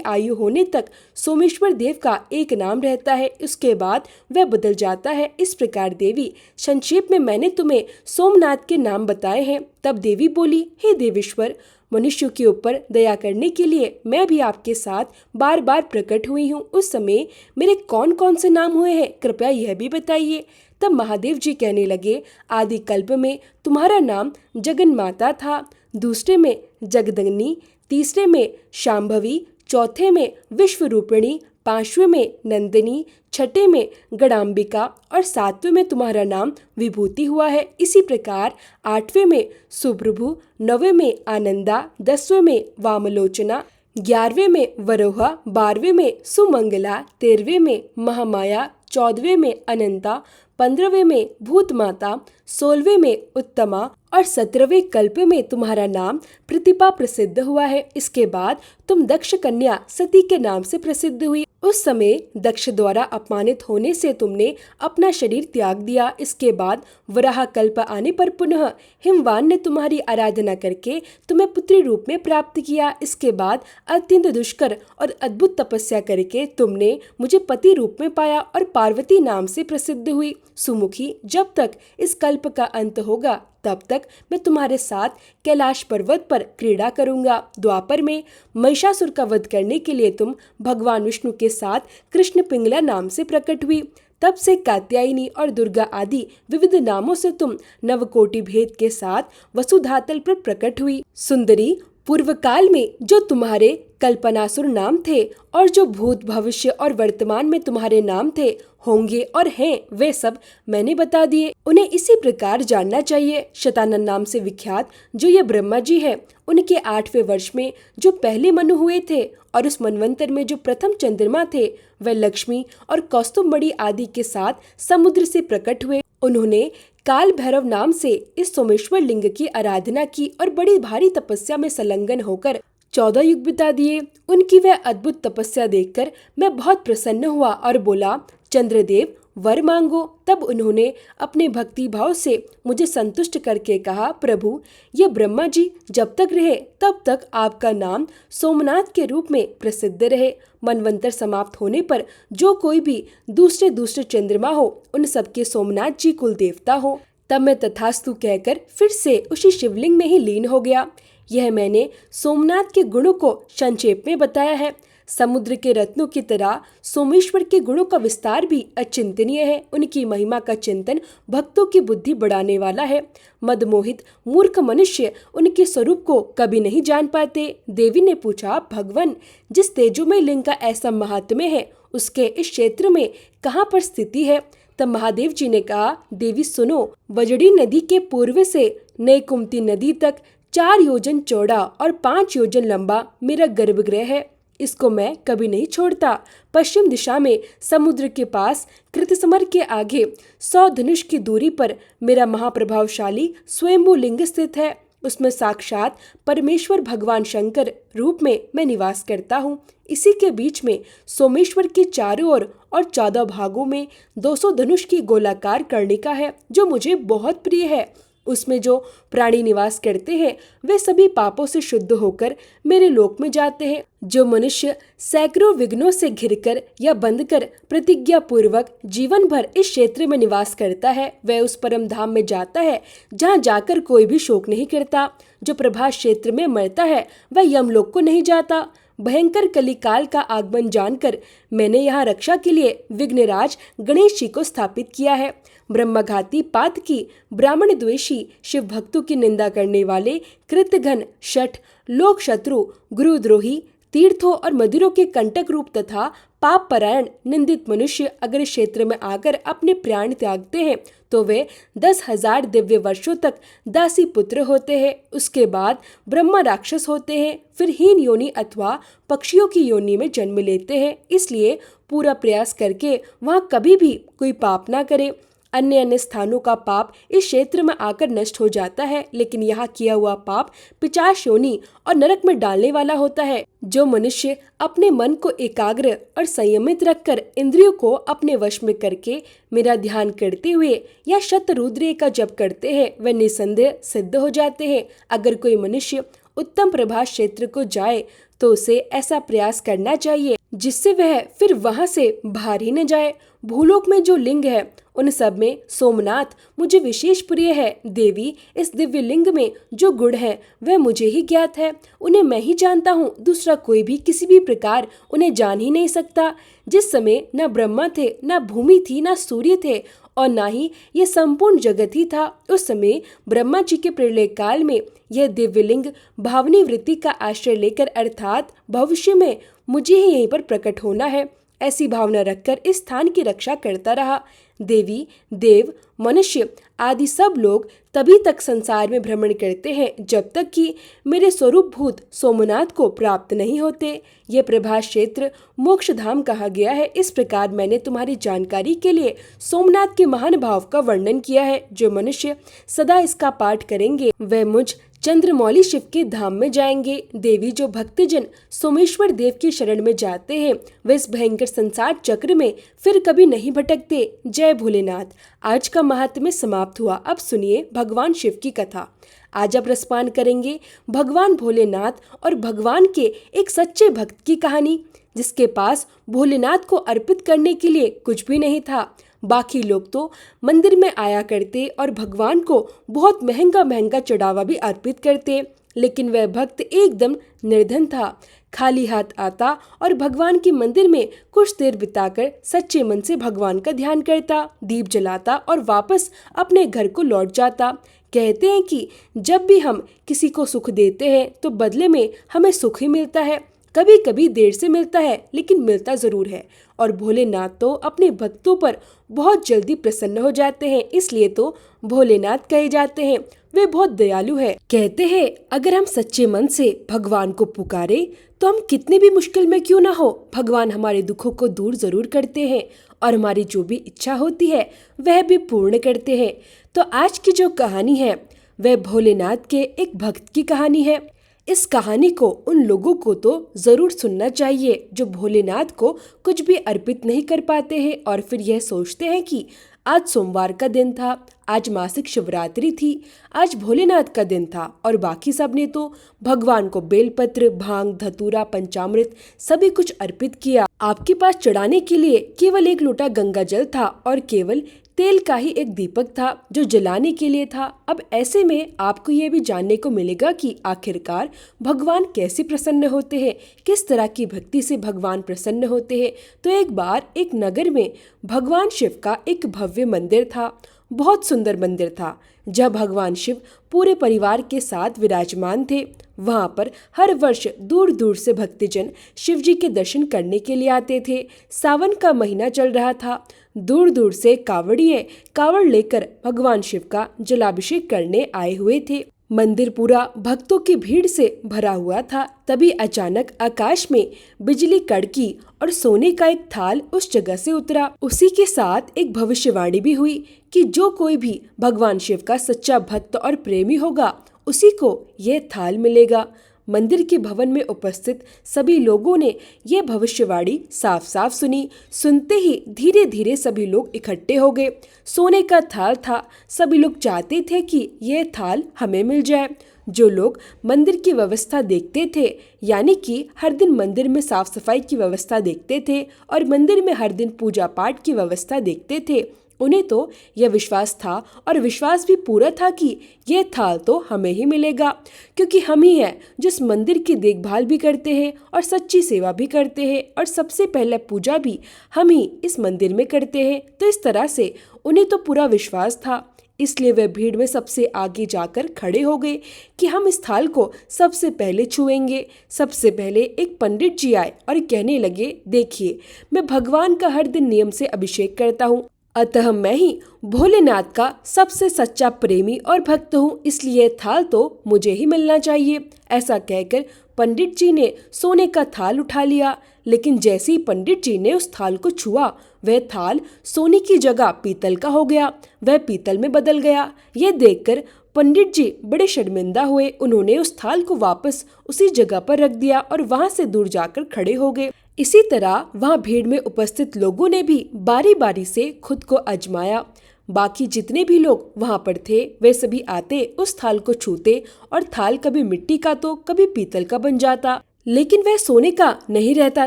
आयु होने तक सोमेश्वर देव का एक नाम रहता है। उसके बाद वह बदल जाता है। इस प्रकार देवी, संक्षेप में मैंने तुम्हें सोमनाथ के नाम बताए हैं। तब देवी बोली, हे देवेश्वर, मनुष्यों के ऊपर दया करने के लिए मैं भी आपके साथ बार बार प्रकट हुई हूँ। उस समय मेरे कौन कौन से नाम हुए हैं, कृपया यह भी बताइए। तब महादेव जी कहने लगे, आदि कल्प में तुम्हारा नाम जगन माता था, दूसरे में जगदग्नि, तीसरे में शांभवी, चौथे में विश्वरूपिणी, पांचवें में नंदिनी, छठे में गणाम्बिका और सातवें में तुम्हारा नाम विभूति हुआ है। इसी प्रकार आठवें में सुप्रभु, नौवें में आनंदा, 10वें में वामलोचना, 11वें में वरोहा, 12वें में सुमंगला, 13वें में महामाया, 14वें में अनंता, 15वें में भूत माता, 16वें में उत्तमा और 17वें कल्प में तुम्हारा नाम प्रतिपा प्रसिद्ध हुआ है। इसके बाद तुम दक्ष कन्या सती के नाम से प्रसिद्ध हुई। उस समय दक्ष द्वारा अपमानित होने से तुमने अपना शरीर त्याग दिया। इसके बाद वराह कल्प आने पर पुनः हिमवान ने तुम्हारी आराधना करके तुम्हें पुत्री रूप में प्राप्त किया। इसके बाद अत्यंत दुष्कर और अद्भुत तपस्या करके तुमने मुझे पति रूप में पाया और पार्वती नाम से प्रसिद्ध हुई। सुमुखी, जब तक इस कल्प का अंत होगा तब तक मैं तुम्हारे साथ कैलाश पर्वत पर क्रीड़ा करूंगा। द्वापर में महिषासुर का वध करने के लिए तुम भगवान विष्णु के साथ कृष्ण पिंगला नाम से प्रकट हुई। तब से कात्यायनी और दुर्गा आदि विविध नामों से तुम नवकोटि भेद के साथ वसुधातल पर प्रकट हुई। सुंदरी, पूर्व काल में जो तुम्हारे कल्पनासुर नाम थे और जो भूत, भविष्य और वर्तमान में तुम्हारे नाम थे, होंगे और हैं, वे सब मैंने बता दिए। उन्हें इसी प्रकार जानना चाहिए। शतानंद नाम से विख्यात जो ये ब्रह्मा जी है, उनके 8वें वर्ष में जो पहले मनु हुए थे और उस मनवंतर में जो प्रथम चंद्रमा थे, वह लक्ष्मी और कौस्तुभमणि आदि के साथ समुद्र से प्रकट हुए। उन्होंने काल भैरव नाम से इस सोमेश्वर लिंग की आराधना की और बड़ी भारी तपस्या में संलग्न होकर 14 युग बिता दिए। उनकी वह अद्भुत तपस्या देखकर मैं बहुत प्रसन्न हुआ और बोला, चंद्रदेव वर मांगो। तब उन्होंने अपने भक्ति भाव से मुझे संतुष्ट करके कहा, प्रभु, ये ब्रह्मा जी जब तक रहे तब तक आपका नाम सोमनाथ के रूप में प्रसिद्ध रहे। मनवंतर समाप्त होने पर जो कोई भी दूसरे चंद्रमा हो, उन सबके सोमनाथ जी कुल देवता हो। तब मैं तथास्तु कहकर फिर से उसी शिवलिंग में ही लीन हो गया। यह मैंने सोमनाथ के गुणों को संक्षेप में बताया है। समुद्र के रत्नों की तरह सोमेश्वर के गुणों का विस्तार भी अचिंतनीय है। उनकी महिमा का चिंतन भक्तों की बुद्धि बढ़ाने वाला है। मदमोहित मूर्ख मनुष्य उनके स्वरूप को कभी नहीं जान पाते। देवी ने पूछा, भगवान, जिस तेजोमय लिंग का ऐसा महात्म्य है, उसके इस क्षेत्र में कहाँ पर स्थिति है? तब महादेव जी ने कहा, देवी सुनो, वजड़ी नदी के पूर्व से नई कुमती नदी तक 4 योजन चौड़ा और 5 योजन लंबा मेरा गर्भगृह है। इसको मैं कभी नहीं छोड़ता। पश्चिम दिशा में समुद्र के पास कृतसमर के आगे 100 धनुष की दूरी पर मेरा महाप्रभावशाली स्वयंभू लिंग स्थित है। उसमें साक्षात परमेश्वर भगवान शंकर रूप में मैं निवास करता हूँ। इसी के बीच में सोमेश्वर के चारों ओर और 14 भागों में 200 धनुष की गोलाकार कर्णिका है, जो मुझे बहुत प्रिय है। उसमें जो प्राणी निवास करते हैं, वे सभी पापों से शुद्ध होकर मेरे लोक में जाते हैं। जो मनुष्य सैकड़ों विघ्नों से घिरकर या बंध कर प्रतिज्ञा पूर्वक जीवन भर इस क्षेत्र में निवास करता है, वह उस परम धाम में जाता है जहाँ जाकर कोई भी शोक नहीं करता। जो प्रभास क्षेत्र में मरता है, वह यमलोक को नहीं जाता। भयंकर कलिकाल का आगमन जानकर मैंने यहाँ रक्षा के लिए विघ्नराज गणेश जी को स्थापित किया है। ब्रह्मघाती पातकी, ब्राह्मण द्वेषी, शिव भक्तों की निंदा करने वाले, कृतघ्न, शठ, लोक शत्रु, गुरुद्रोही, तीर्थों और मंदिरों के कंटक रूप तथा पाप परायण निंदित मनुष्य अगर इस क्षेत्र में आकर अपने प्राण त्यागते हैं तो वे 10,000 दिव्य वर्षों तक दासी पुत्र होते हैं। उसके बाद ब्रह्मा राक्षस होते हैं, फिर हीन योनि अथवा पक्षियों की योनि में जन्म लेते हैं। इसलिए पूरा प्रयास करके वहाँ कभी भी कोई पाप ना करे। अन्य अन्य स्थानों का पाप इस क्षेत्र में आकर नष्ट हो जाता है, लेकिन यहाँ किया हुआ पाप पिशाच योनि और नरक में डालने वाला होता है। जो मनुष्य अपने मन को एकाग्र और संयमित रखकर इंद्रियों को अपने वश में करके मेरा ध्यान करते हुए या शतरुद्र का जप करते हैं, वे निसंदेह सिद्ध हो जाते हैं। अगर कोई मनुष्य उत्तम प्रभास क्षेत्र को जाए तो उसे ऐसा प्रयास करना चाहिए जिससे वह फिर वहां से बाहर ही न जाए। भूलोक में जो लिंग है उन सब में सोमनाथ मुझे विशेष प्रिय है। देवी, इस दिव्य लिंग में जो गुण है वह मुझे ही ज्ञात है, उन्हें मैं ही जानता हूँ। दूसरा कोई भी किसी भी प्रकार उन्हें जान ही नहीं सकता। जिस समय न ब्रह्मा थे, न भूमि थी, न सूर्य थे और ना ही ये संपूर्ण जगत ही था, उस समय ब्रह्मा जी के प्रलय काल में यह दिव्यलिंग भावनी वृत्ति का आश्रय लेकर अर्थात भविष्य में मुझे ही यहीं पर प्रकट होना है, ऐसी भावना रखकर इस स्थान की रक्षा करता रहा। देवी, देव, मनुष्य आदि सब लोग तभी तक संसार में भ्रमण करते हैं जब तक कि मेरे स्वरूप भूत सोमनाथ को प्राप्त नहीं होते। यह प्रभास क्षेत्र मोक्ष धाम कहा गया है। इस प्रकार मैंने तुम्हारी जानकारी के लिए सोमनाथ के महान भाव का वर्णन किया है। जो मनुष्य सदा इसका पाठ करेंगे वे मुझ चंद्रमौली शिव के धाम में जाएंगे। देवी, जो भक्तजन सोमेश्वर देव की शरण में जाते हैं वे इस भयंकर संसार चक्र में फिर कभी नहीं भटकते। जय भोलेनाथ। आज का महात्म्य समाप्त हुआ। अब सुनिए भगवान शिव की कथा। आज आप रसपान करेंगे भगवान भोलेनाथ और भगवान के एक सच्चे भक्त की कहानी, जिसके पास भोलेनाथ को अर्पित करने के लिए कुछ भी नहीं था। बाकी लोग तो मंदिर में आया करते और भगवान को बहुत महंगा महंगा चढ़ावा भी अर्पित करते, लेकिन वह भक्त एकदम निर्धन था। खाली हाथ आता और भगवान के मंदिर में कुछ देर बिताकर सच्चे मन से भगवान का ध्यान करता, दीप जलाता और वापस अपने घर को लौट जाता। कहते हैं कि जब भी हम किसी को सुख देते हैं तो बदले में हमें सुख ही मिलता है। कभी कभी देर से मिलता है, लेकिन मिलता जरूर है। और भोलेनाथ तो अपने भक्तों पर बहुत जल्दी प्रसन्न हो जाते हैं, इसलिए तो भोलेनाथ कहे जाते हैं। वे बहुत दयालु है। कहते हैं अगर हम सच्चे मन से भगवान को पुकारे तो हम कितनी भी मुश्किल में क्यों ना हो, भगवान हमारे दुखों को दूर जरूर करते हैं और हमारी जो भी इच्छा होती है वह भी पूर्ण करते हैं। तो आज की जो कहानी है वह भोलेनाथ के एक भक्त की कहानी है। इस कहानी को उन लोगों को तो जरूर सुनना चाहिए जो भोलेनाथ को कुछ भी अर्पित नहीं कर पाते हैं और फिर यह सोचते हैं कि आज सोमवार का दिन था, आज मासिक शिवरात्रि थी, आज भोलेनाथ का दिन था और बाकी सब ने तो भगवान को बेलपत्र, भांग, धतूरा, पंचामृत सभी अर्पित अर्पित किया। आपके पास चढ़ाने के लिए केवल एक लोटा गंगा जल था और केवल तेल का ही एक दीपक था जो जलाने के लिए था। अब ऐसे में आपको ये भी जानने को मिलेगा कि आखिरकार भगवान कैसे प्रसन्न होते हैं, किस तरह की भक्ति से भगवान प्रसन्न होते हैं। तो एक बार एक नगर में भगवान शिव का एक भव्य मंदिर था, बहुत सुंदर मंदिर था। जब भगवान शिव पूरे परिवार के साथ विराजमान थे, वहां पर हर वर्ष दूर दूर से भक्तजन शिव जी के दर्शन करने के लिए आते थे। सावन का महीना चल रहा था, दूर दूर से कावड़िए कावड़ लेकर भगवान शिव का जलाभिषेक करने आए हुए थे। मंदिर पूरा भक्तों की भीड़ से भरा हुआ था। तभी अचानक आकाश में बिजली कड़की और सोने का एक थाल उस जगह से उतरा। उसी के साथ एक भविष्यवाणी भी हुई कि जो कोई भी भगवान शिव का सच्चा भक्त और प्रेमी होगा उसी को यह थाल मिलेगा। मंदिर के भवन में उपस्थित सभी लोगों ने यह भविष्यवाणी साफ साफ सुनी। सुनते ही धीरे धीरे सभी लोग इकट्ठे हो गए। सोने का थाल था, सभी लोग चाहते थे कि यह थाल हमें मिल जाए। जो लोग मंदिर की व्यवस्था देखते थे, यानी कि हर दिन मंदिर में साफ सफाई की व्यवस्था देखते थे और मंदिर में हर दिन पूजा पाठ की व्यवस्था देखते थे, उन्हें तो यह विश्वास था और विश्वास भी पूरा था कि यह थाल तो हमें ही मिलेगा, क्योंकि हम ही हैं जिस मंदिर की देखभाल भी करते हैं और सच्ची सेवा भी करते हैं और सबसे पहले पूजा भी हम ही इस मंदिर में करते हैं। तो इस तरह से उन्हें तो पूरा विश्वास था, इसलिए वे भीड़ में सबसे आगे जाकर खड़े हो गए कि हम इस थाल को सबसे पहले छुएंगे। सबसे पहले एक पंडित जी आए और कहने लगे, देखिए मैं भगवान का हर दिन नियम से अभिषेक करता हूँ, अतः मैं ही भोलेनाथ का सबसे सच्चा प्रेमी और भक्त हूँ, इसलिए थाल तो मुझे ही मिलना चाहिए। ऐसा कहकर पंडित जी ने सोने का थाल उठा लिया, लेकिन जैसे ही पंडित जी ने उस थाल को छुआ, वह थाल सोने की जगह पीतल का हो गया, वह पीतल में बदल गया। यह देखकर पंडित जी बड़े शर्मिंदा हुए। उन्होंने उस थाल को वापस उसी जगह पर रख दिया और वहां से दूर जाकर खड़े हो गए। इसी तरह वहां भीड़ में उपस्थित लोगों ने भी बारी बारी से खुद को आजमाया। बाकी जितने भी लोग वहां पर थे वे सभी आते, उस थाल को छूते और थाल कभी मिट्टी का तो कभी पीतल का बन जाता, लेकिन वह सोने का नहीं रहता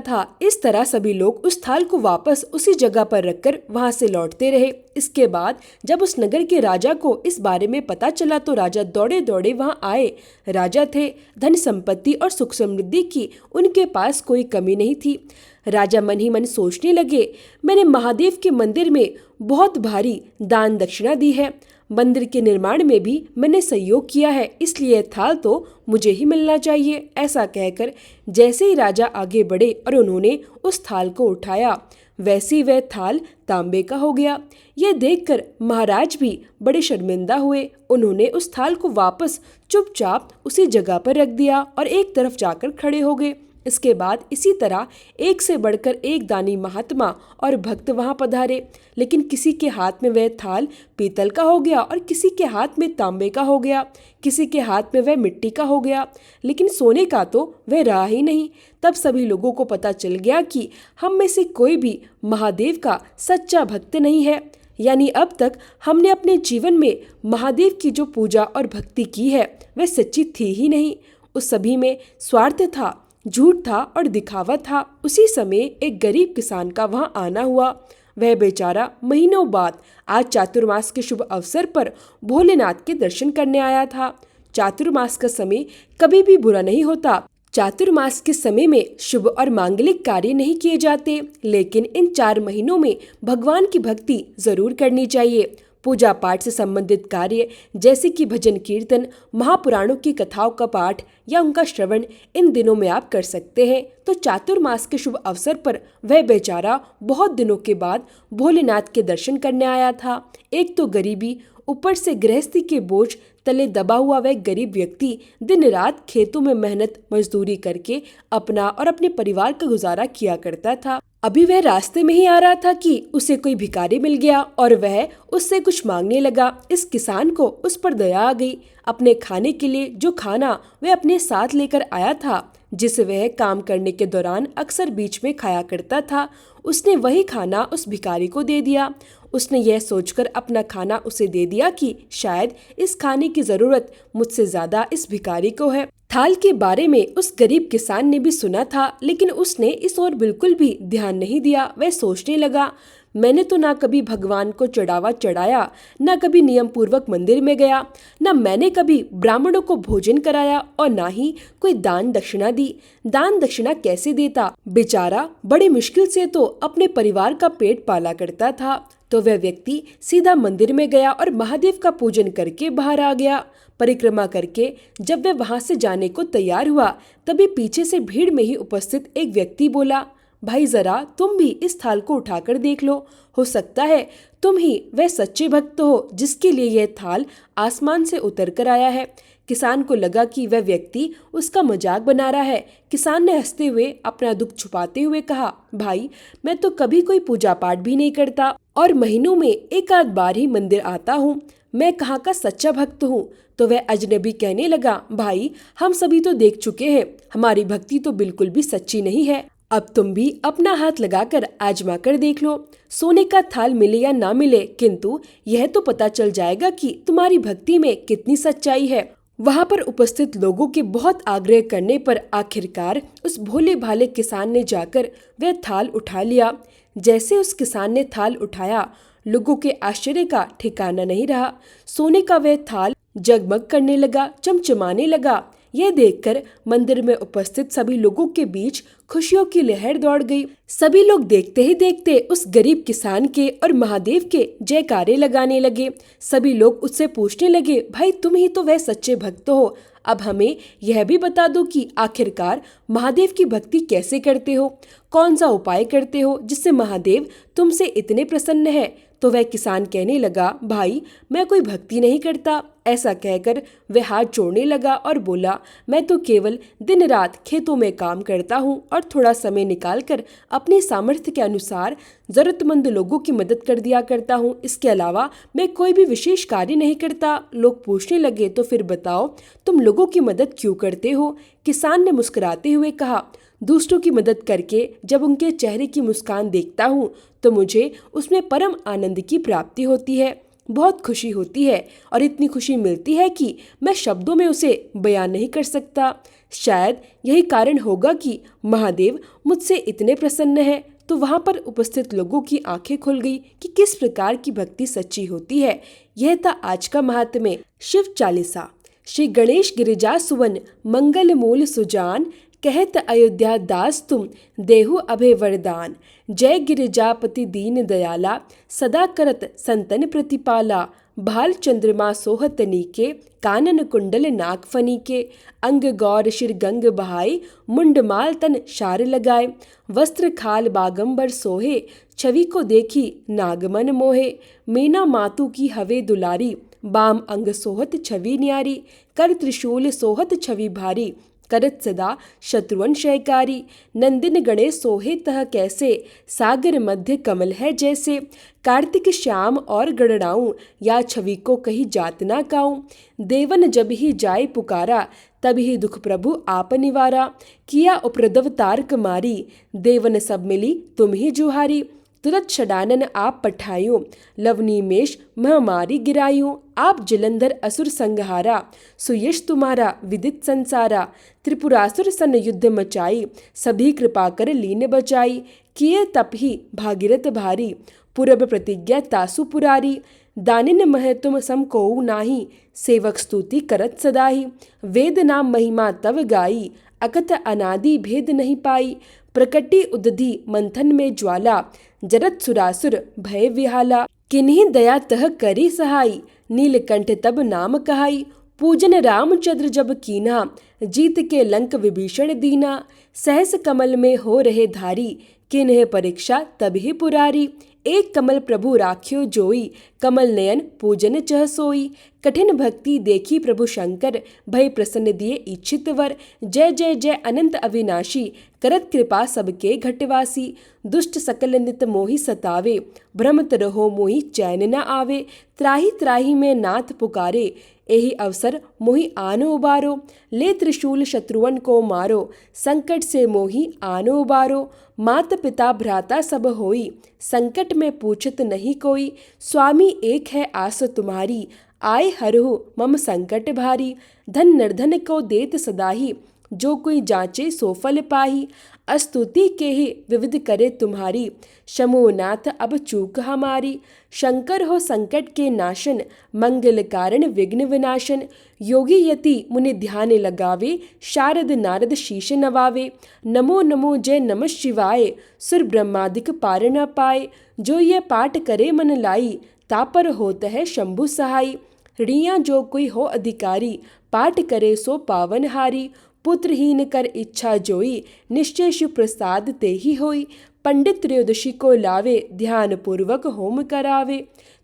था। इस तरह सभी लोग उस थाल को वापस उसी जगह पर रखकर वहां से लौटते रहे। इसके बाद जब उस नगर के राजा को इस बारे में पता चला तो राजा दौड़े दौड़े वहां आए। राजा थे, धन संपत्ति और सुख समृद्धि की उनके पास कोई कमी नहीं थी। राजा मन ही मन सोचने लगे, मैंने महादेव के मंदिर में बहुत भारी दान दक्षिणा दी है, मंदिर के निर्माण में भी मैंने सहयोग किया है, इसलिए थाल तो मुझे ही मिलना चाहिए। ऐसा कहकर जैसे ही राजा आगे बढ़े और उन्होंने उस थाल को उठाया, वैसे ही वह थाल तांबे का हो गया। यह देखकर महाराज भी बड़े शर्मिंदा हुए। उन्होंने उस थाल को वापस चुपचाप उसी जगह पर रख दिया और एक तरफ जाकर खड़े हो गए। इसके बाद इसी तरह एक से बढ़कर एक दानी महात्मा और भक्त वहां पधारे, लेकिन किसी के हाथ में वह थाल पीतल का हो गया और किसी के हाथ में तांबे का हो गया, किसी के हाथ में वह मिट्टी का हो गया, लेकिन सोने का तो वह रहा ही नहीं। तब सभी लोगों को पता चल गया कि हम में से कोई भी महादेव का सच्चा भक्त नहीं है, यानी अब तक हमने अपने जीवन में महादेव की जो पूजा और भक्ति की है वह सच्ची थी ही नहीं। उस सभी में स्वार्थ था, झूठ था और दिखावा था। उसी समय एक गरीब किसान का वहां आना हुआ। वह बेचारा महीनों बाद आज चातुर्मास के शुभ अवसर पर भोलेनाथ के दर्शन करने आया था। चातुर्मास का समय कभी भी बुरा नहीं होता। चातुर्मास के समय में शुभ और मांगलिक कार्य नहीं किए जाते, लेकिन इन 4 महीनों में भगवान की भक्ति जरूर करनी चाहिए। पूजा पाठ से संबंधित कार्य जैसे कि भजन कीर्तन, महापुराणों की कथाओं का पाठ या उनका श्रवण इन दिनों में आप कर सकते हैं। तो चातुर्मास के शुभ अवसर पर वह बेचारा बहुत दिनों के बाद भोलेनाथ के दर्शन करने आया था। एक तो गरीबी, ऊपर से गृहस्थी के बोझ तले दबा हुआ वह गरीब व्यक्ति दिन रात खेतों में मेहनत मजदूरी करके अपना और अपने परिवार का गुजारा किया करता था। अभी वह रास्ते में ही आ रहा था कि उसे कोई भिखारी मिल गया और वह उससे कुछ मांगने लगा। इस किसान को उस पर दया आ गई। अपने खाने के लिए जो खाना वह अपने साथ लेकर आया था, जिसे वह काम करने के दौरान अक्सर बीच में खाया करता था, उसने वही खाना उस भिखारी को दे दिया। उसने यह सोचकर अपना खाना उसे दे दिया कि शायद इस खाने की जरूरत मुझसे ज्यादा इस भिखारी को है। थाल के बारे में उस गरीब किसान ने भी सुना था, लेकिन उसने इस ओर बिल्कुल भी ध्यान नहीं दिया। वह सोचने लगा, मैंने तो ना कभी भगवान को चढ़ावा चढ़ाया, ना कभी नियम पूर्वक मंदिर में गया, ना मैंने कभी ब्राह्मणों को भोजन कराया और ना ही कोई दान दक्षिणा दी। दान दक्षिणा कैसे देता? बेचारा बड़ी मुश्किल से तो अपने परिवार का पेट पाला करता था। तो वह व्यक्ति सीधा मंदिर में गया और महादेव का पूजन करके बाहर आ गया। परिक्रमा करके जब वह वहां से जाने को तैयार हुआ, तभी पीछे से भीड़ में ही उपस्थित एक व्यक्ति बोला, भाई जरा तुम भी इस थाल को उठाकर देख लो, हो सकता है तुम ही वह सच्चे भक्त हो जिसके लिए यह थाल आसमान से उतर कर आया है। किसान को लगा कि वह व्यक्ति उसका मजाक बना रहा है। किसान ने हंसते हुए अपना दुख छुपाते हुए कहा, भाई मैं तो कभी कोई पूजा पाठ भी नहीं करता और महीनों में एक आध बार ही मंदिर आता हूँ, मैं कहाँ का सच्चा भक्त हूँ। तो वह अजनबी कहने लगा, भाई हम सभी तो देख चुके हैं, हमारी भक्ति तो बिल्कुल भी सच्ची नहीं है। अब तुम भी अपना हाथ लगाकर आजमा कर देख लो। सोने का थाल मिले या ना मिले, किंतु यह तो पता चल जाएगा कि तुम्हारी भक्ति में कितनी सच्चाई है। वहां पर उपस्थित लोगों के बहुत आग्रह करने पर आखिरकार उस भोले भाले किसान ने जाकर वह थाल उठा लिया। जैसे उस किसान ने थाल उठाया, लोगों के आश्चर्य का ठिकाना नहीं रहा। सोने का वह थाल जगमग करने लगा, चमचमाने लगा। यह देखकर मंदिर में उपस्थित सभी लोगों के बीच खुशियों की लहर दौड़ गई। सभी लोग देखते ही देखते उस गरीब किसान के और महादेव के जयकारे लगाने लगे। सभी लोग उससे पूछने लगे, भाई तुम ही तो वह सच्चे भक्त हो, अब हमें यह भी बता दो कि आखिरकार महादेव की भक्ति कैसे करते हो, कौन सा उपाय करते हो जिससे महादेव तुमसे इतने प्रसन्न है। तो वह किसान कहने लगा, भाई मैं कोई भक्ति नहीं करता। ऐसा कहकर वह हाथ जोड़ने लगा और बोला, मैं तो केवल दिन रात खेतों में काम करता हूँ और थोड़ा समय निकालकर अपने सामर्थ्य के अनुसार जरूरतमंद लोगों की मदद कर दिया करता हूँ। इसके अलावा मैं कोई भी विशेष कार्य नहीं करता। लोग पूछने लगे, तो फिर बताओ तुम लोगों की मदद क्यों करते हो? किसान ने मुस्कुराते हुए कहा, दूसरों की मदद करके जब उनके चेहरे की मुस्कान देखता हूँ तो मुझे उसमें परम आनंद की प्राप्ति होती है, बहुत खुशी होती है और इतनी खुशी मिलती है कि मैं शब्दों में उसे बयान नहीं कर सकता। शायद यही कारण होगा कि महादेव मुझसे इतने प्रसन्न हैं। तो वहाँ पर उपस्थित लोगों की आंखें खुल गई कि किस प्रकार की भक्ति सच्ची होती है। यह था आज का महात्म्य। शिव चालीसा। श्री गणेश गिरिजा सुवन मंगल मूल सुजान, कहत अयोध्या दास तुम देहु अभय वरदान। जय गिरिजापति दीन दयाला, सदा करत संतन प्रतिपाला। भाल चंद्रमा सोहत नीके, कानन कुंडल नाग फनीके। अंग गौर शिर गंग बहाई, मुंड माल तन शार लगाए। वस्त्र खाल बागंबर सोहे, छवि को देखी नागमन मोहे। मीना मातु की हवे दुलारी, बाम अंग सोहत छवि न्यारी। कर त्रिशूल सोहत छवि भारी, करत सदा शत्रुवन शयकारी। नंदिन गणेश सोहे तह कैसे, सागर मध्य कमल है जैसे। कार्तिक श्याम और गणनाऊं, या छवि को कही जात ना काऊं। देवन जब ही जाय पुकारा, तब ही दुख प्रभु आप निवारा। किया उपद्रव तारक मारी, देवन सब मिली तुम ही जुहारी। तुरत षडानन आप पठायो, लवनी मेष महामारी गिरायो। आप जलंधर असुर संहारा, सुयश तुम्हारा विदित संसारा। त्रिपुरासुर सन युद्ध मचाई, सभी कृपा कर लीन बचाई। किए तप ही भागीरथ भारी, पूरब प्रतिज्ञा तासु पुरारी। दानिन मह तुम सम कोउ नाही, सेवक स्तुति करत सदाही। वेद नाम महिमा तव गाई, अकथ अनादि भेद नहीं पाई। प्रकटी उदधि मंथन में ज्वाला, जरत सुरासुर भय विहाला। किन्हीं दया तह करी सहाई, नीलकंठ तब नाम कहाई। पूजन रामचंद्र जब कीन्हा, जीत के लंक विभीषण दीना। सहस कमल में हो रहे धारी, किन्ह परीक्षा तब ही पुरारी। एक कमल प्रभु राख्यो जोई, कमल नयन पूजन चह सोई। कठिन भक्ति देखी प्रभु शंकर, भय प्रसन्न दिए इच्छित वर। जय जय जय अनंत अविनाशी, करत कृपा सबके घटवासी। दुष्ट सकल नित मोहि सतावे, भ्रमत रहो मोहि चैन न आवे। त्राहि त्राहि में नाथ पुकारे, एहि अवसर मोहि आनो उबारो। ले त्रिशूल शत्रुवन को मारो, संकट से मोहि आनो उबारो। मात पिता भ्राता सब होई, संकट में पूछत नहीं कोई। स्वामी एक है आस तुम्हारी, आए हरहु मम संकट भारी। धन निर्धन को देत सदाही, जो कोई जांचे सो फल पाही। स्तुति के ही विविध करे तुम्हारी, शंभुनाथ अब चूक हमारी। शंकर हो संकट के नाशन, मंगल कारण विघ्न विनाशन। योगी यति मुनि ध्यान लगावे, शारद नारद शीश नवावे। नमो नमो जय नमः शिवाय, सुर ब्रह्मादिक पार न पाए। जो ये पाठ करे मन लाई, तापर होत है शंभु सहाई। ऋणिया जो कोई हो अधिकारी, पाठ करे सो पावनहारी। पुत्रहीन कर इच्छा जोई, निश्चय शिव प्रसाद ते ही होई। पंडित त्रयोदशी को लावे, ध्यान पूर्वक होम करावे।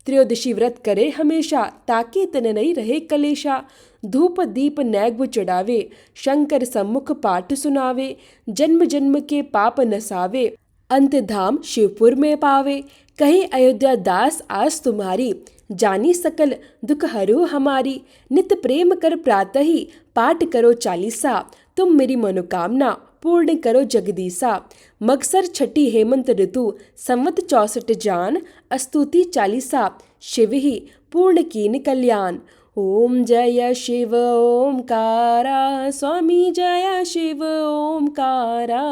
त्रयोदशी व्रत करे हमेशा, ताकि तन नहीं रहे कलेशा। धूप दीप नैग्व चढ़ावे, शंकर सम्मुख पाठ सुनावे। जन्म जन्म के पाप नसावे, अंत धाम शिवपुर में पावे। कहे अयोध्या दास आज तुम्हारी, जानी सकल दुख हरो हमारी। नित प्रेम कर प्रातः ही, पाठ करो चालीसा। तुम मेरी मनोकामना पूर्ण करो जगदीसा। मगसर छठी हेमंत ऋतु, संवत 64 जान। स्तुति चालीसा शिव ही, पूर्ण कीन कल्याण। ओम जय शिव ओमकारा, स्वामी जय शिव ओमकारा।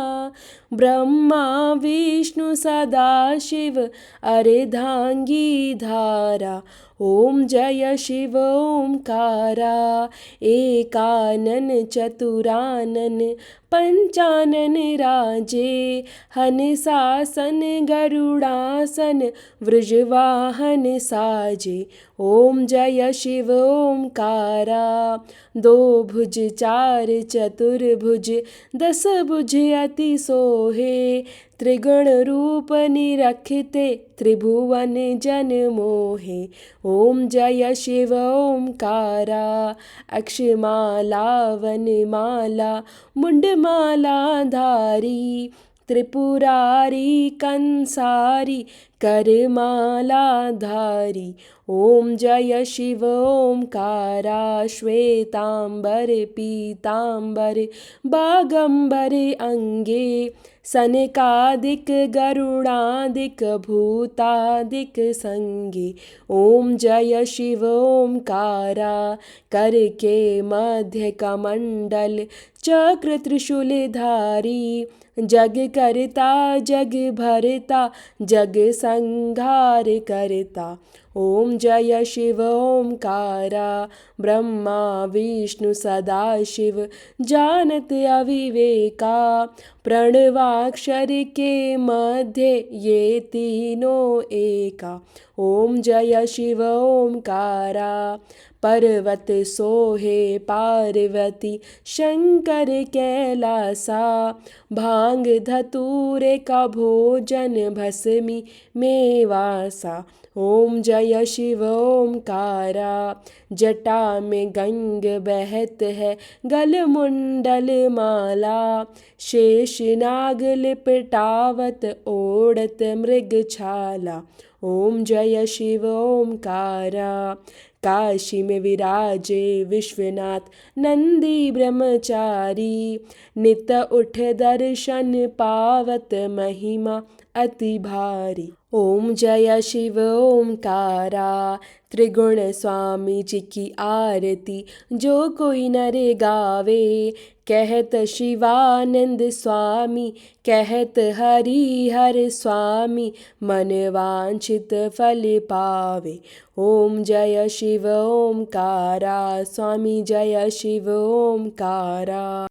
ब्रह्मा विष्णु सदा शिव, अर्धांगी धारा। ओम जय शिव ओंकारा। एकानन चतुरानन पंचानन राजे, हंसासन गरुड़ासन वृषवाहन साजे। ओम जय शिव ओंकारा। दो भुज चार चतुर्भुज, दस भुज अति सोहे, त्रिगुण रूप निरखते त्रिभुवन जन मोहे। ओम जय शिव ओंकारा। अक्षमाला वनमाला मुंडमाला धारी, त्रिपुरारी कंसारी करमाला धारी। ओम जय शिव ओंकारा। श्वेतांबर पीतांबर बागंबर अंगे, सनकादिक गरुड़ादिक भूतादिक संगे। ओम जय शिव ओंकारा। कर के मध्य कमंडल चक्र त्रिशूलधारी, जग करता जग भरता जग संहार करता। ओम जय शिव ओंकारा। ब्रह्मा विष्णु सदा शिव जानत अविवेका, प्रणवाक्षर के मध्य ये तीनों एका। ओम जय शिव ओंकारा। पर्वत सोहे पार्वती शंकर कैलासा, भांग धतूरे का भोजन भस्मी मेवासा। ओम जय शिव ओंकारा। जटा में गंग बहत है गल मुंडल माला, शेष नाग लिपटावत ओढ़त मृग छाला। ओम जय शिव ओंकारा। काशी में विराजे विश्वनाथ नंदी ब्रह्मचारी, नित उठ दर्शन पावत महिमा अति भारी। ओम जय शिव ओंकारा। त्रिगुण स्वामी जी की आरती जो कोई नर गावे, कहत शिवानंद स्वामी कहत हरि हर स्वामी, मन वांछित फल पावे। ओम जय शिव ओंकारा। स्वामी जय शिव ओंकारा।